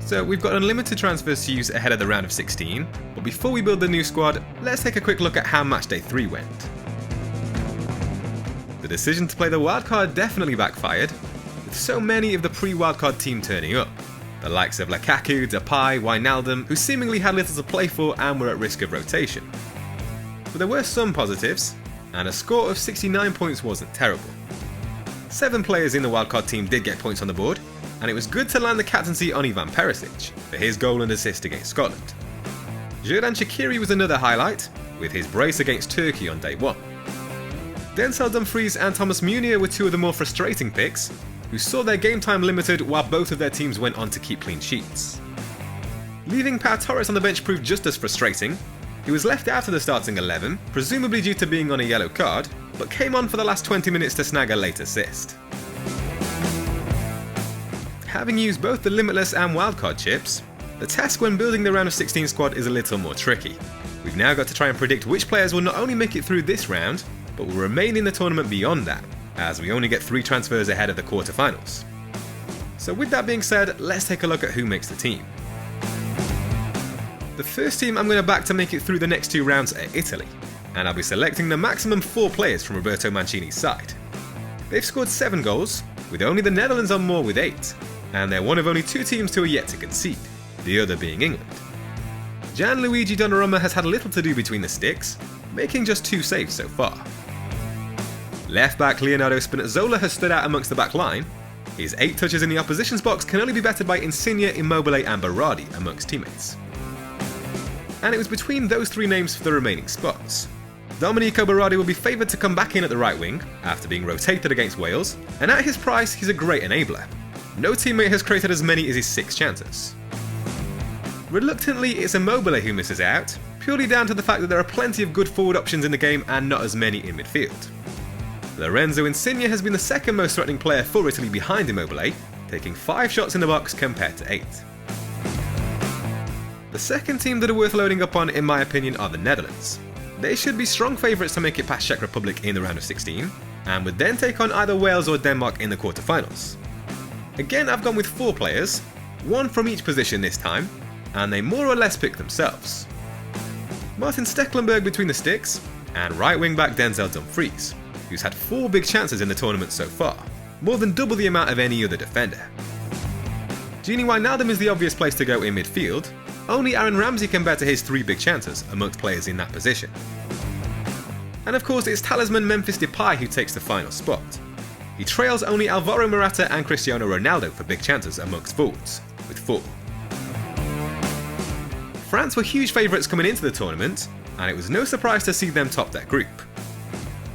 So we've got unlimited transfers to use ahead of the round of 16, but before we build the new squad, let's take a quick look at how Matchday 3 went. The decision to play the wildcard definitely backfired, with so many of the pre-wildcard team turning up. The likes of Lukaku, Depay, Wijnaldum, who seemingly had little to play for and were at risk of rotation. But there were some positives, and a score of 69 points wasn't terrible. 7 players in the wildcard team did get points on the board, and it was good to land the captaincy on Ivan Perisic for his goal and assist against Scotland. Xherdan Shaqiri was another highlight, with his brace against Turkey on day 1. DENZEL, DUMFRIES and Thomas Munier were 2 of the more frustrating picks, who saw their game time limited while both of their teams went on to keep clean sheets. Leaving Pau Torres on the bench proved just as frustrating. He was left out of the starting 11, presumably due to being on a yellow card, but came on for the last 20 minutes to snag a late assist. Having used both the Limitless and Wildcard chips, the task when building the round of 16 squad is a little more tricky. We've now got to try and predict which players will not only make it through this round, but will remain in the tournament beyond that, as we only get 3 transfers ahead of the quarterfinals. So with that being said, let's take a look at who makes the team. The first team I'm going to back to make it through the next 2 rounds are Italy, and I'll be selecting the maximum 4 players from Roberto Mancini's side. They've scored 7 goals, with only the Netherlands on more with 8, and they're one of only 2 teams who are yet to concede, the other being England. GIANLUIGI Donnarumma has had little to do between the sticks, making just 2 saves so far. Left back Leonardo Spinazzola has stood out amongst the back line. His 8 touches in the opposition's box can only be bettered by Insigne, Immobile and Berardi amongst teammates. And it was between those 3 names for the remaining spots. Domenico Berardi will be favoured to come back in at the right wing after being rotated against Wales, and at his price he's a great enabler. No teammate has created as many as his 6 chances. Reluctantly, it's Immobile who misses out, purely down to the fact that there are plenty of good forward options in the game and not as many in midfield. Lorenzo Insigne has been the second most threatening player for Italy behind Immobile, taking 5 shots in the box compared to 8. The second team that are worth loading up on in my opinion are the Netherlands. They should be strong favourites to make it past Czech Republic in the round of 16, and would then take on either Wales or Denmark in the quarterfinals. Again, I've gone with 4 players, 1 from each position this time, and they more or less pick themselves. Martin Stekelenburg between the sticks, and right wing back Denzel Dumfries, who's had 4 big chances in the tournament so far, more than double the amount of any other defender. Gini Wijnaldum is the obvious place to go in midfield, only Aaron Ramsey can better his 3 big chances amongst players in that position. And of course it's talisman Memphis Depay who takes the final spot. He trails only Alvaro Morata and Cristiano Ronaldo for big chances amongst forwards, with 4. France were huge favourites coming into the tournament, and it was no surprise to see them top that group.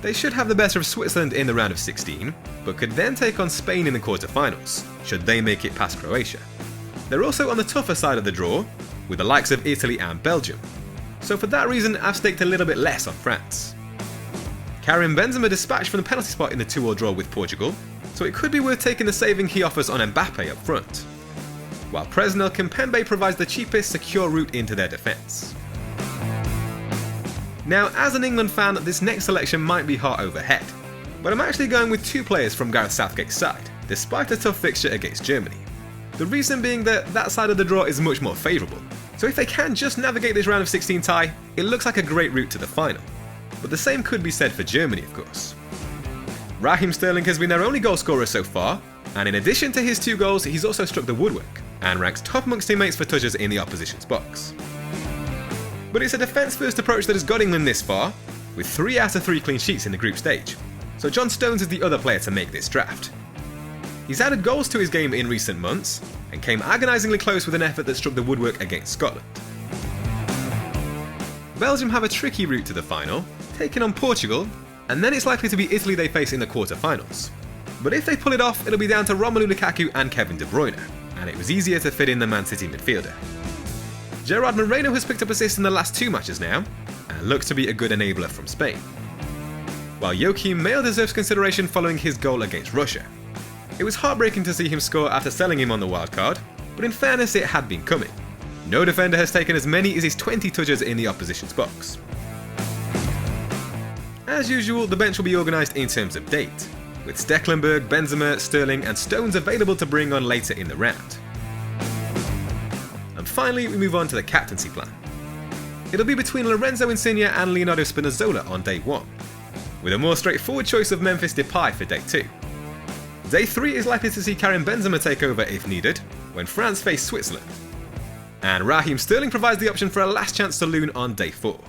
They should have the better of Switzerland in the round of 16, but could then take on Spain in the quarterfinals, should they make it past Croatia. They're also on the tougher side of the draw, with the likes of Italy and Belgium, so for that reason I've staked a little bit less on France. KARIM Benzema dispatched from the penalty spot in the 2-2 draw with Portugal, so it could be worth taking the saving he offers on Mbappe up front, while Presnel Kimpembe provides the cheapest secure route into their defence. Now, as an England fan, this next selection might be hot over head, but I'm actually going with 2 players from Gareth Southgate's side, despite a tough fixture against Germany. The reason being that side of the draw is much more favourable, so if they can just navigate this round of 16 tie, it looks like a great route to the final. But the same could be said for Germany, of course. Raheem Sterling has been their only goal scorer so far, and in addition to his 2 goals, he's also struck the woodwork, and ranks top amongst teammates for touches in the opposition's box. But it's a defence-first approach that has got England this far, with 3 out of 3 clean sheets in the group stage, so John Stones is the other player to make this draft. He's added goals to his game in recent months, and came agonisingly close with an effort that struck the woodwork against Scotland. Belgium have a tricky route to the final, taking on Portugal, and then it's likely to be Italy they face in the quarterfinals. But if they pull it off, it'll be down to Romelu Lukaku and Kevin De Bruyne, and it was easier to fit in the Man City midfielder. Gerard Moreno has picked up assists in the last 2 matches now, and looks to be a good enabler from Spain. While Joachim Mail deserves consideration following his goal against Russia. It was heartbreaking to see him score after selling him on the wildcard, but in fairness it had been coming. No defender has taken as many as his 20 touches in the opposition's box. As usual, the bench will be organised in terms of date, with Stekelenburg, Benzema, Sterling and Stones available to bring on later in the round. finally, we move on to the captaincy plan. It'll be between Lorenzo Insigne and Leonardo Spinazzola on day 1, with a more straightforward choice of Memphis Depay for day 2. Day 3 is likely to see Karim Benzema take over if needed, when France face Switzerland. And Raheem Sterling provides the option for a last chance saloon on day 4.